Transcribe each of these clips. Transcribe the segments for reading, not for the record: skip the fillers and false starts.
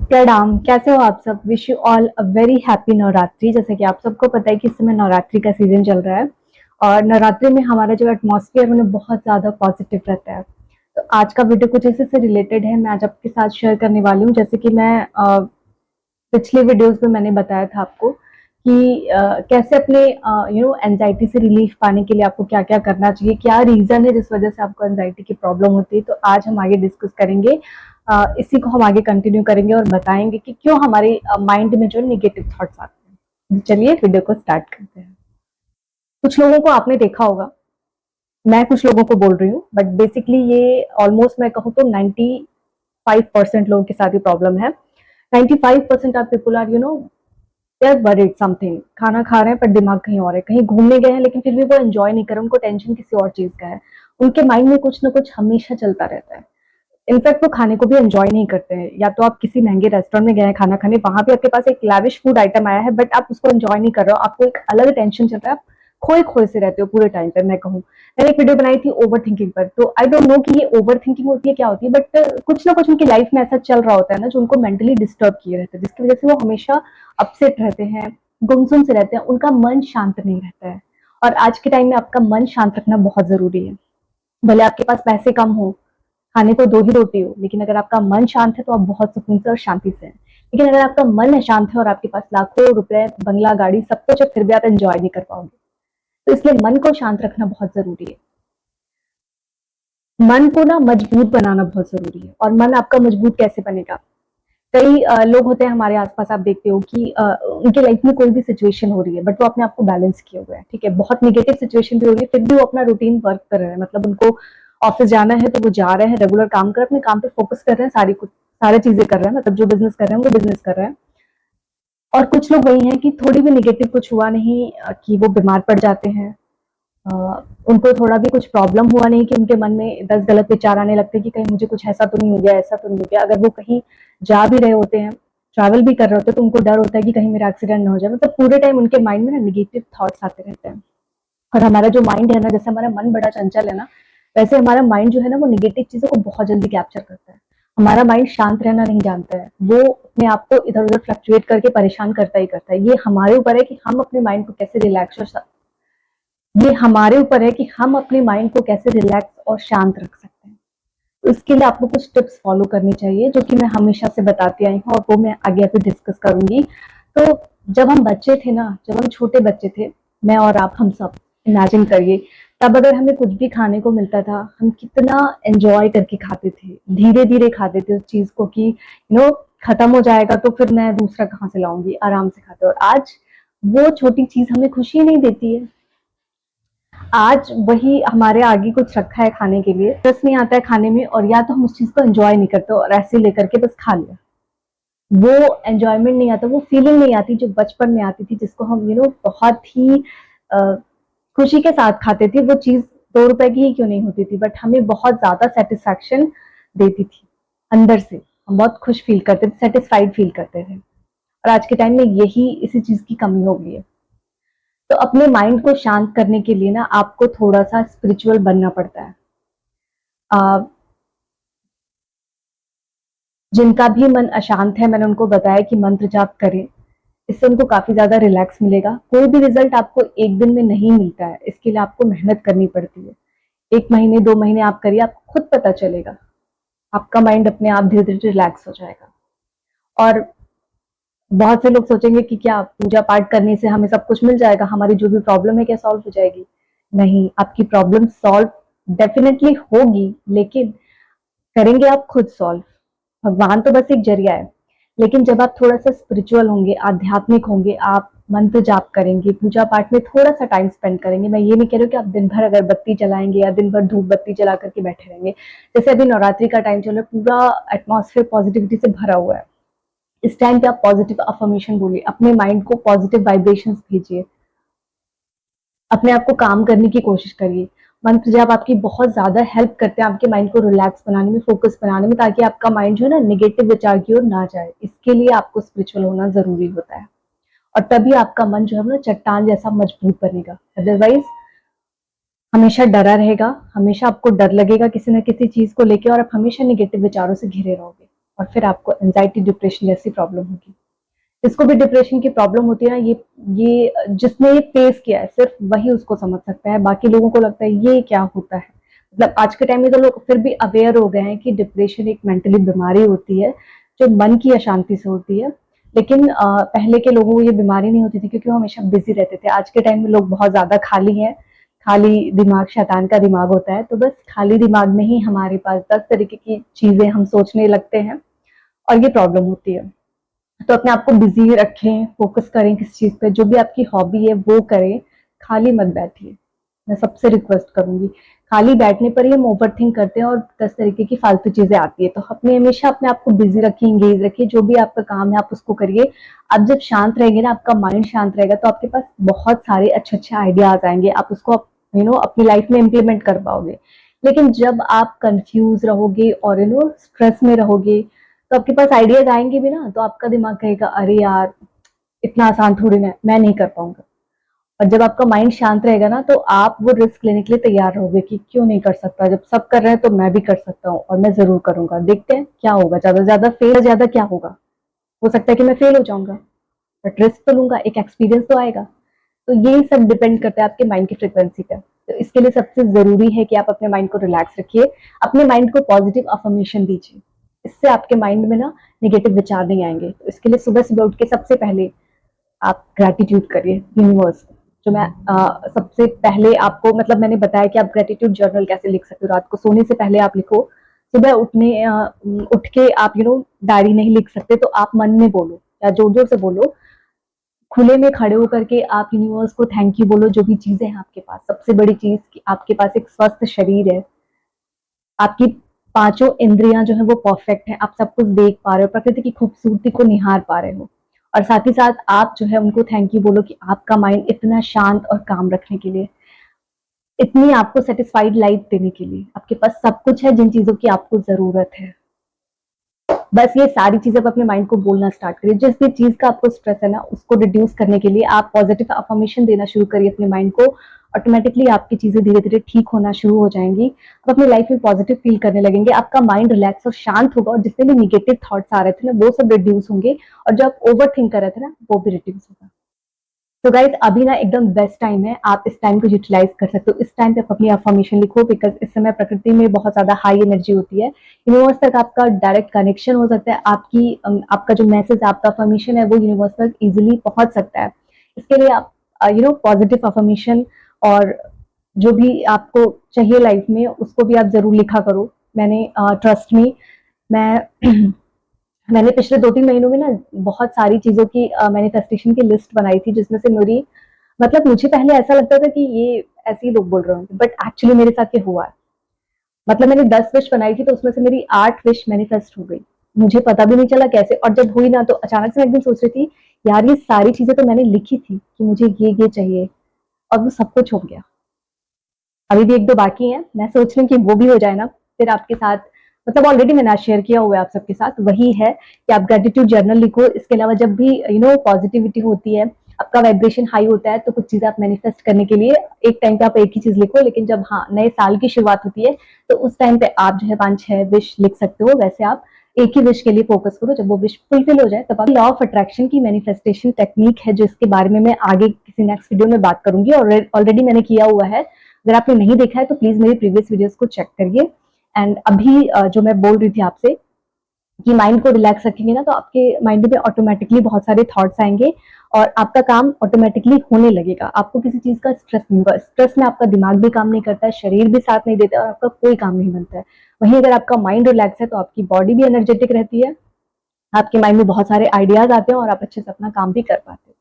प्रणाम, कैसे हो आप सब? Wish you all a very happy Navratri. जैसे कि आप सबको पता है कि इस समय नवरात्रि का सीजन चल रहा है और नवरात्रि में हमारा जो एटमॉस्फेयर है बहुत ज़्यादा पॉजिटिव रहता है। तो आज का वीडियो कुछ इसी से रिलेटेड है, मैं आज आपके साथ शेयर करने वाली हूँ। जैसे कि मैं पिछले वीडियोस में मैंने बताया था आपको कि कैसे अपने एंजाइटी से रिलीफ पाने के लिए आपको क्या क्या करना चाहिए, क्या रीज़न है जिस वजह से आपको एंजाइटी की प्रॉब्लम होती है। तो आज हम आगे डिस्कस करेंगे, इसी को हम आगे कंटिन्यू करेंगे और बताएंगे कि क्यों हमारे माइंड में जो नेगेटिव थॉट्स आते हैं। चलिए वीडियो को स्टार्ट करते हैं। कुछ लोगों को आपने देखा होगा, मैं कुछ लोगों को बोल रही हूँ, बट बेसिकली ये ऑलमोस्ट मैं कहूँ तो 95% लोगों के साथ ही प्रॉब्लम है। 95% of people are they are worried something. खाना खा रहे हैं पर दिमाग कहीं और है, कहीं घूमने गए हैं लेकिन फिर भी वो एंजॉय नहीं कर रहे, उनको टेंशन किसी और चीज का है। उनके माइंड में कुछ ना कुछ हमेशा चलता रहता है। इनफैक्ट वो खाने को भी एंजॉय नहीं करते हैं। या तो आप किसी महंगे रेस्टोरेंट में गए हैं खाना खाने, वहां पे आपके पास एक लैविश फूड आइटम आया है बट आप उसको एंजॉय नहीं कर रहे हो, आपको एक अलग टेंशन चल रहा है, आप खोए खोए से रहते हो पूरे टाइम पे। मैं कहूँ, मैंने एक वीडियो बनाई थी ओवर थिंकिंग पर, तो आई डोंट नो कि ये ओवर थिंकिंग होती है क्या होती है, बट कुछ ना कुछ उनकी लाइफ में ऐसा चल रहा होता है ना जो उनको मेंटली डिस्टर्ब किए रहते हैं, जिसकी वजह से वो हमेशा अपसेट रहते हैं, गुमसुम से रहते हैं, उनका मन शांत नहीं रहता है। और आज के टाइम में आपका मन शांत रखना बहुत जरूरी है। भले आपके पास पैसे कम हो, खाने को दो ही रोटी हो, लेकिन अगर आपका मन शांत है तो आप बहुत सुकून से और शांति से हैं। लेकिन अगर आपका मन अशांत है और आपके पास लाखों रुपए, बंगला, गाड़ी सब कुछ है, फिर भी आप एंजॉय नहीं कर पाओगे। तो इसलिए मन को शांत रखना बहुत जरूरी है। मन को ना मजबूत बनाना बहुत जरूरी है। और मन आपका मजबूत कैसे बनेगा? कई लोग होते हैं हमारे आसपास, आप देखते हो कि उनके लाइफ में कोई भी सिचुएशन हो रही है बट वो अपने आप को बैलेंस किए हुए हैं, ठीक है, बहुत निगेटिव सिचुएशन भी हो रही है फिर भी वो अपना रूटीन वर्क कर रहे हैं। मतलब उनको ऑफिस जाना है तो वो जा रहे हैं, रेगुलर काम कर, अपने काम पे फोकस कर रहे हैं, सारी चीजें कर रहे हैं, मतलब जो बिजनेस कर रहे हैं वो बिजनेस कर रहे हैं। और कुछ लोग वही हैं कि थोड़ी भी निगेटिव कुछ हुआ नहीं कि वो बीमार पड़ जाते हैं। अ, उनको थोड़ा भी कुछ प्रॉब्लम हुआ नहीं कि उनके मन में 10 गलत विचार आने लगते हैं कि कहीं मुझे कुछ ऐसा तो नहीं हो गया, ऐसा तो नहीं हो गया। अगर वो कहीं जा भी रहे होते हैं, ट्रैवल भी कर रहे होते हैं, तो उनको डर होता है कि कहीं मेरा एक्सीडेंट ना हो जाए। मतलब पूरे टाइम उनके माइंड में ना नेगेटिव थॉट्स आते रहते हैं। और हमारा जो माइंड है ना, जैसे हमारा मन बड़ा चंचल है ना, वैसे हमारा माइंड जो है ना वो नेगेटिव चीजों को बहुत जल्दी कैप्चर करता है। हमारा माइंड शांत रहना नहीं जानता है, वो अपने आप को इधर उधर फ्लक्चुएट करके परेशान करता ही करता है। ये हमारे ऊपर है कि हम अपने माइंड को कैसे रिलैक्स और ये हमारे ऊपर है कि हम अपने माइंड को कैसे रिलैक्स और शांत रख सकते हैं। तो इसके लिए आपको कुछ टिप्स फॉलो करनी चाहिए जो कि मैं हमेशा से बताती आई हूँ और वो मैं आगे अभी डिस्कस करूंगी। तो जब हम बच्चे थे ना, जब हम छोटे बच्चे थे, मैं और आप, हम सब इमेजिन करिए, तब अगर हमें कुछ भी खाने को मिलता था, हम कितना एंजॉय करके खाते थे, धीरे धीरे खाते थे उस चीज को कि खत्म हो जाएगा तो फिर मैं दूसरा कहाँ से लाऊंगी, आराम से खाते। और आज वो छोटी चीज हमें खुशी नहीं देती है। आज वही हमारे आगे कुछ रखा है खाने के लिए, रस नहीं आता है खाने में, और या तो हम उस चीज को एंजॉय नहीं करते और ऐसे लेकर के बस खा लिया। वो एंजॉयमेंट नहीं आता, वो फीलिंग नहीं आती जो बचपन में आती थी, जिसको हम बहुत ही अ, खुशी के साथ खाते थे। वो चीज 2 रुपए की ही क्यों नहीं होती थी, बट हमें बहुत ज्यादा सेटिस्फैक्शन देती थी अंदर से। हम बहुत खुश फील करते थे, सेटिस्फाइड फील करते थे। और आज के टाइम में यही इसी चीज की कमी हो गई है। तो अपने माइंड को शांत करने के लिए ना आपको थोड़ा सा स्पिरिचुअल बनना पड़ता है। आ, जिनका भी मन अशांत है, मैंने उनको बताया कि मंत्र जाप करें, इससे उनको काफी ज्यादा रिलैक्स मिलेगा। कोई भी रिजल्ट आपको एक दिन में नहीं मिलता है, इसके लिए आपको मेहनत करनी पड़ती है। 1 महीने 2 महीने आप करिए, आपको खुद पता चलेगा, आपका माइंड अपने आप धीरे धीरे रिलैक्स हो जाएगा। और बहुत से लोग सोचेंगे कि क्या पूजा पाठ करने से हमें सब कुछ मिल जाएगा, हमारी जो भी प्रॉब्लम है क्या सॉल्व हो जाएगी? नहीं, आपकी प्रॉब्लम सॉल्व डेफिनेटली होगी, लेकिन करेंगे आप खुद सॉल्व। भगवान तो बस एक जरिया है। लेकिन जब आप थोड़ा सा स्पिरिचुअल होंगे, आध्यात्मिक होंगे, आप मंत्र जाप करेंगे, पूजा पाठ में थोड़ा सा टाइम स्पेंड करेंगे। मैं ये नहीं कह रही हूँ कि आप दिन भर अगरबत्ती जलाएंगे या दिन भर धूप बत्ती जला करके बैठे रहेंगे। जैसे अभी नवरात्रि का टाइम चल रहा है, पूरा एटमॉस्फेयर पॉजिटिविटी से भरा हुआ है। इस टाइम पे आप पॉजिटिव अफर्मेशन बोलिए, अपने माइंड को पॉजिटिव वाइब्रेशंस भेजिए, अपने आप को काम करने की कोशिश करिए। मंत्र जाप आपकी बहुत ज्यादा हेल्प करते हैं आपके माइंड को रिलैक्स बनाने में, फोकस बनाने में, ताकि आपका माइंड जो है ना नेगेटिव विचार की ओर ना जाए। इसके लिए आपको स्पिरिचुअल होना जरूरी होता है। और तभी आपका मन जो है ना चट्टान जैसा मजबूत बनेगा। अदरवाइज हमेशा डरा रहेगा, हमेशा आपको डर लगेगा किसी ना किसी चीज को लेके, और आप हमेशा नेगेटिव विचारों से घिरे रहोगे। और फिर आपको एंजाइटी डिप्रेशन जैसी प्रॉब्लम होगी। जिसको भी डिप्रेशन की प्रॉब्लम होती है ना, ये जिसने ये फेस किया है सिर्फ वही उसको समझ सकता है। बाकी लोगों को लगता है ये क्या होता है। मतलब आज के टाइम में तो लोग फिर भी अवेयर हो गए हैं कि डिप्रेशन एक मेंटली बीमारी होती है जो मन की अशांति से होती है। लेकिन पहले के लोगों को ये बीमारी नहीं होती थी क्योंकि वो हमेशा बिजी रहते थे। आज के टाइम में लोग बहुत ज्यादा खाली हैं। खाली दिमाग शैतान का दिमाग होता है, तो बस खाली दिमाग में ही हमारे पास 10 तरीके की चीजें हम सोचने लगते हैं और ये प्रॉब्लम होती है। तो अपने आप को बिजी रखें, फोकस करें किसी चीज पे, जो भी आपकी हॉबी है वो करें, खाली मत बैठिए। मैं सबसे रिक्वेस्ट करूंगी, खाली बैठने पर ही हम ओवर थिंक करते हैं और 10 तरीके की फालतू चीजें आती है। तो अपने हमेशा अपने आप को बिजी रखिए, एंगेज रखिए, जो भी आपका काम है आप उसको करिए। आप जब शांत रहेंगे ना, आपका माइंड शांत रहेगा, तो आपके पास बहुत सारे अच्छे अच्छे आइडियाज आएंगे, आप उसको अपनी लाइफ में इम्प्लीमेंट कर पाओगे। लेकिन जब आप कंफ्यूज रहोगे और स्ट्रेस में रहोगे, तो आपके पास आइडियाज आएंगे भी ना, तो आपका दिमाग कहेगा अरे यार इतना आसान थोड़ी ना है, मैं नहीं कर पाऊंगा। और जब आपका माइंड शांत रहेगा ना, तो आप वो रिस्क लेने के लिए तैयार रहोगे कि क्यों नहीं कर सकता, जब सब कर रहे हैं तो मैं भी कर सकता हूँ और मैं जरूर करूंगा। देखते हैं क्या होगा, ज्यादा से ज्यादा फेल, ज्यादा क्या होगा, हो सकता है कि मैं फेल हो जाऊंगा, बट रिस्क तो लूंगा, एक एक्सपीरियंस तो आएगा। तो यही सब डिपेंड करता है आपके माइंड की फ्रिक्वेंसी पे। तो इसके लिए सबसे जरूरी है कि आप अपने माइंड को रिलैक्स रखिए, अपने माइंड को पॉजिटिव अफर्मेशन दीजिए। इससे आपके माइंड में ना नेगेटिव विचार नहीं आएंगे। तो इसके लिए सुबह सुबह उठ के सबसे पहले आप ग्रेटिट्यूड करिए यूनिवर्स। जो मैं सबसे पहले आपको मतलब मैंने बताया कि आप ग्रेटिट्यूड जर्नल कैसे लिख सकते हो। रात को सोने से पहले आप लिखो, सुबह उठ के आप डायरी नहीं लिख सकते तो आप मन में बोलो या जोर जोर से बोलो, खुले में खड़े होकर के आप यूनिवर्स को थैंक यू बोलो। जो भी चीजें हैं आपके पास, सबसे बड़ी चीज कि आपके पास एक स्वस्थ शरीर है, आपकी पांचों इंद्रियां जो है वो परफेक्ट है, आप सब कुछ देख पा रहे हो, प्रकृति की खूबसूरती को निहार पा रहे हो। और साथ ही साथ आप जो है उनको थैंक यू बोलो कि आपका माइंड इतना शांत और काम रखने के लिए, इतनी आपको सेटिस्फाइड लाइफ देने के लिए, आपके पास सब कुछ है जिन चीजों की आपको जरूरत है। बस ये सारी चीजें आप अपने माइंड को बोलना स्टार्ट करिए। जिस भी चीज का आपको स्ट्रेस है ना, उसको रिड्यूस करने के लिए आप पॉजिटिव अफर्मेशन देना शुरू करिए अपने माइंड को। ऑटोमेटिकली आपकी चीजें धीरे धीरे ठीक होना शुरू हो जाएंगी। आप अपनी लाइफ में पॉजिटिव फील करने लगेंगे, आपका माइंड रिलैक्स और शांत होगा और जितने भी निगेटिव थॉट्स आ रहे थे ना वो सब रिड्यूस होंगे, और जो आप ओवर थिंक कर रहे थे ना वो भी रिड्यूस होगा। तो गाइज अभी ना एकदम बेस्ट टाइम है, आप इस टाइम को यूटिलाइज कर सकते हो। इस टाइम पे आप अपनी अफर्मेशन लिखो, बिकॉज इस समय प्रकृति में बहुत ज्यादा हाई एनर्जी होती है। यूनिवर्स तक आपका डायरेक्ट कनेक्शन हो सकता है, आपका जो मैसेज है, आपका अफर्मेशन है, वो यूनिवर्स तक इजिली पहुंच सकता है। इसके लिए आप पॉजिटिव अफर्मेशन और जो भी आपको चाहिए लाइफ में उसको भी आप जरूर लिखा करो। मैंने ट्रस्ट मी, मैं मैंने पिछले 2-3 महीनों में ना बहुत सारी चीजों की मैनिफेस्टेशन की लिस्ट बनाई थी, जिसमें से मेरी मतलब मुझे पहले ऐसा लगता था कि ये ऐसे ही लोग बोल रहे होंगे, बट एक्चुअली मेरे साथ ये हुआ है। मतलब मैंने 10 विश बनाई थी तो उसमें से मेरी 8 विश मैनिफेस्ट हो गई। मुझे पता भी नहीं चला कैसे, और जब हुई ना तो अचानक से मैं एक दिन सोच रही थी यार ये सारी चीजें तो मैंने लिखी थी कि मुझे ये चाहिए, और वो सब कुछ हो गया। अभी भी 1-2 बाकी हैं, मैं सोच रही हूँ कि वो भी हो जाए ना, फिर आपके साथ मतलब ऑलरेडी मैंने शेयर किया हुआ है आप सबके साथ, वही है कि आप ग्रेटिट्यूड जर्नल लिखो। इसके अलावा जब भी पॉजिटिविटी होती है, आपका वाइब्रेशन हाई होता है, तो कुछ चीजें आप मैनिफेस्ट करने के लिए एक टाइम पे आप एक ही चीज लिखो, लेकिन जब नए साल की शुरुआत होती है तो उस टाइम पे आप जो है 5-6 विश लिख सकते हो। वैसे आप एक ही विश के लिए फोकस करो, जब वो विश फुलफिल हो जाए तब आप लॉ ऑफ अट्रैक्शन की मैनिफेस्टेशन टेक्निक है, जो इसके बारे में मैं आगे किसी नेक्स्ट वीडियो में बात करूंगी, और ऑलरेडी मैंने किया हुआ है। अगर आपने नहीं देखा है तो प्लीज मेरी प्रीवियस वीडियोस को चेक करिए। एंड अभी जो मैं बोल रही थी आपसे कि माइंड को रिलैक्स रखेंगे ना, तो आपके माइंड में ऑटोमेटिकली बहुत सारे थॉट्स आएंगे और आपका काम ऑटोमेटिकली होने लगेगा। आपको किसी चीज का स्ट्रेस नहीं होगा। स्ट्रेस में आपका दिमाग भी काम नहीं करता है, शरीर भी साथ नहीं देता है, और आपका कोई काम नहीं बनता है। वहीं अगर आपका माइंड रिलैक्स है तो आपकी बॉडी भी एनर्जेटिक रहती है, आपके माइंड में बहुत सारे आइडियाज आते हैं और आप अच्छे से अपना काम भी कर पाते हैं।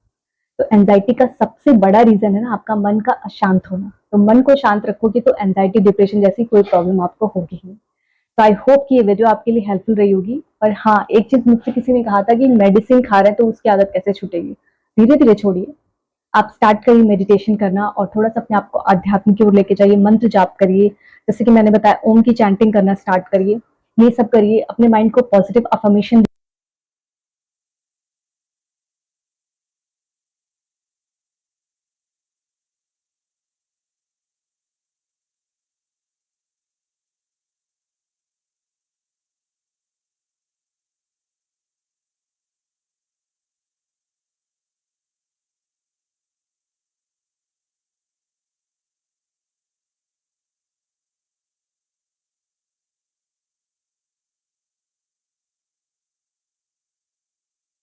तो एंजाइटी का सबसे बड़ा रीजन है ना आपका मन का अशांत होना। तो मन को शांत रखोगे तो एंजाइटी डिप्रेशन जैसी कोई प्रॉब्लम आपको होगी नहीं। तो आई होप कि ये वीडियो आपके लिए हेल्पफुल रही होगी। और हाँ, एक चीज मुझसे किसी ने कहा था कि मेडिसिन खा रहे हैं तो उसकी आदत कैसे छूटेगी। धीरे धीरे छोड़िए, आप स्टार्ट करिए मेडिटेशन करना और थोड़ा सा अपने आप को आध्यात्म की ओर लेके जाइए, मंत्र जाप करिए, जैसे कि मैंने बताया ओम की चैंटिंग करना स्टार्ट करिए। ये सब करिए, अपने माइंड को पॉजिटिव अफर्मेशन